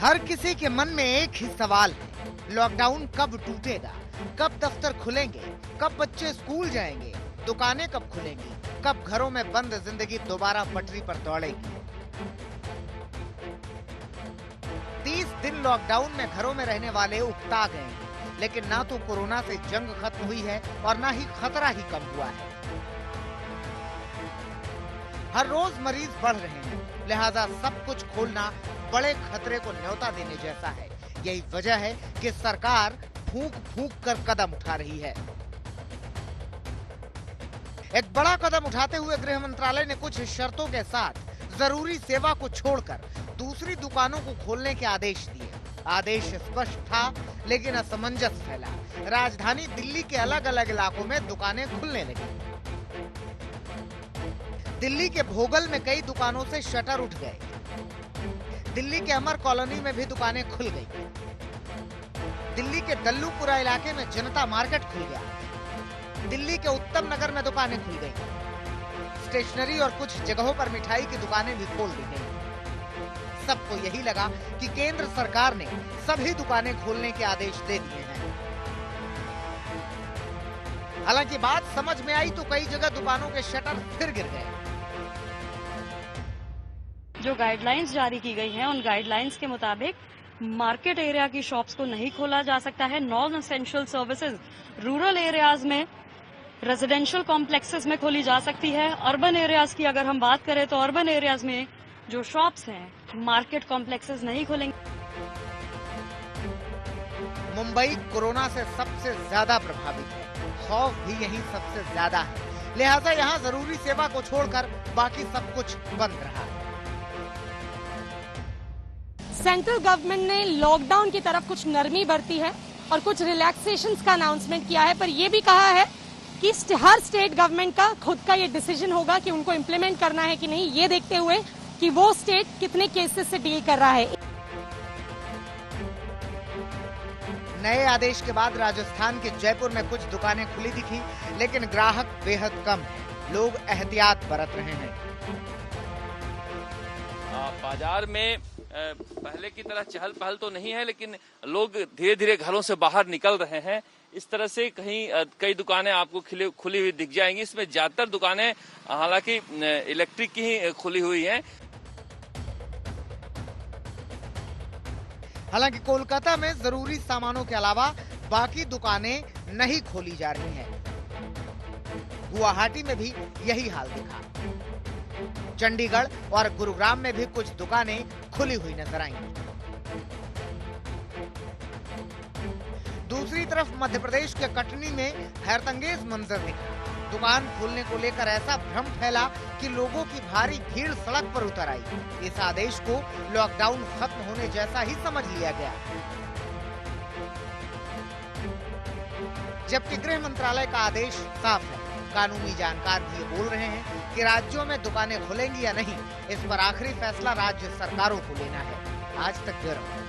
हर किसी के मन में एक ही सवाल है, लॉकडाउन कब टूटेगा, कब दफ्तर खुलेंगे, कब बच्चे स्कूल जाएंगे, दुकानें कब खुलेंगी, कब घरों में बंद जिंदगी दोबारा पटरी पर दौड़ेगी। 30 दिन लॉकडाउन में घरों में रहने वाले उकता गए हैं, लेकिन ना तो कोरोना से जंग खत्म हुई है और ना ही खतरा ही कम हुआ है। हर रोज मरीज बढ़ रहे हैं, लिहाजा सब कुछ खोलना बड़े खतरे को न्योता देने जैसा है। यही वजह है कि सरकार फूंक फूंक कर कदम उठा रही है। एक बड़ा कदम उठाते हुए गृह मंत्रालय ने कुछ शर्तों के साथ जरूरी सेवा को छोड़कर दूसरी दुकानों को खोलने के आदेश दिए। आदेश स्पष्ट था, लेकिन असमंजस फैला। राजधानी दिल्ली के अलग अलग इलाकों में दुकानें खुलने लगी। दिल्ली के भोगल में कई दुकानों से शटर उठ गए। दिल्ली के अमर कॉलोनी में भी दुकानें खुल गई। दिल्ली के दल्लूपुरा इलाके में जनता मार्केट खुल गया। दिल्ली के उत्तम नगर में दुकानें खुल गई। स्टेशनरी और कुछ जगहों पर मिठाई की दुकानें भी खोल दी गई। सबको यही लगा कि केंद्र सरकार ने सभी दुकानें खोलने के आदेश दे दिए हैं। हालांकि बात समझ में आई तो कई जगह दुकानों के शटर फिर गिर गए। जो गाइडलाइंस जारी की गई हैं, उन गाइडलाइंस के मुताबिक मार्केट एरिया की शॉप्स को नहीं खोला जा सकता है। Non essential services rural areas में, रेजिडेंशियल कॉम्प्लेक्सेस में खोली जा सकती है। अर्बन एरियाज की अगर हम बात करें तो अर्बन एरियाज में जो शॉप्स हैं, मार्केट कॉम्प्लेक्सेस नहीं खोलेंगे। मुंबई कोरोना से सबसे ज्यादा प्रभावित है, खौफ भी यही सबसे ज्यादा है, लिहाजा यहाँ जरूरी सेवा को छोड़कर बाकी सब कुछ बंद रहा। सेंट्रल गवर्नमेंट ने लॉकडाउन की तरफ कुछ नरमी बरती है और कुछ रिलैक्सेशंस का अनाउंसमेंट किया है, पर यह भी कहा है कि हर स्टेट गवर्नमेंट का खुद का ये डिसीजन होगा कि उनको इम्प्लीमेंट करना है कि नहीं, ये देखते हुए कि वो स्टेट कितने केसेस से डील कर रहा है। नए आदेश के बाद राजस्थान के जयपुर में कुछ दुकानें खुली दिखी, लेकिन ग्राहक बेहद कम है। लोग एहतियात बरत रहे हैं। बाजार में पहले की तरह चहल पहल तो नहीं है, लेकिन लोग धीरे धीरे घरों से बाहर निकल रहे हैं। इस तरह से कई दुकानें आपको खुली हुई दिख जाएंगी। इसमें ज्यादातर दुकानें हालांकि इलेक्ट्रिक की ही खुली हुई हैं। हालांकि कोलकाता में जरूरी सामानों के अलावा बाकी दुकानें नहीं खोली जा रही हैं। गुवाहाटी में भी यही हाल दिखा। चंडीगढ़ और गुरुग्राम में भी कुछ दुकानें खुली हुई नजर आईं। दूसरी तरफ मध्य प्रदेश के कटनी में हैरतअंगेज मंजर दिखा। दुकान खोलने को लेकर ऐसा भ्रम फैला कि लोगों की भारी भीड़ सड़क पर उतर आई। इस आदेश को लॉकडाउन खत्म होने जैसा ही समझ लिया गया, जबकि गृह मंत्रालय का आदेश साफ है। कानूनी जानकार भी ये बोल रहे हैं कि राज्यों में दुकानें खुलेंगी या नहीं, इस पर आखिरी फैसला राज्य सरकारों को लेना है। आज तक ब्यूरो।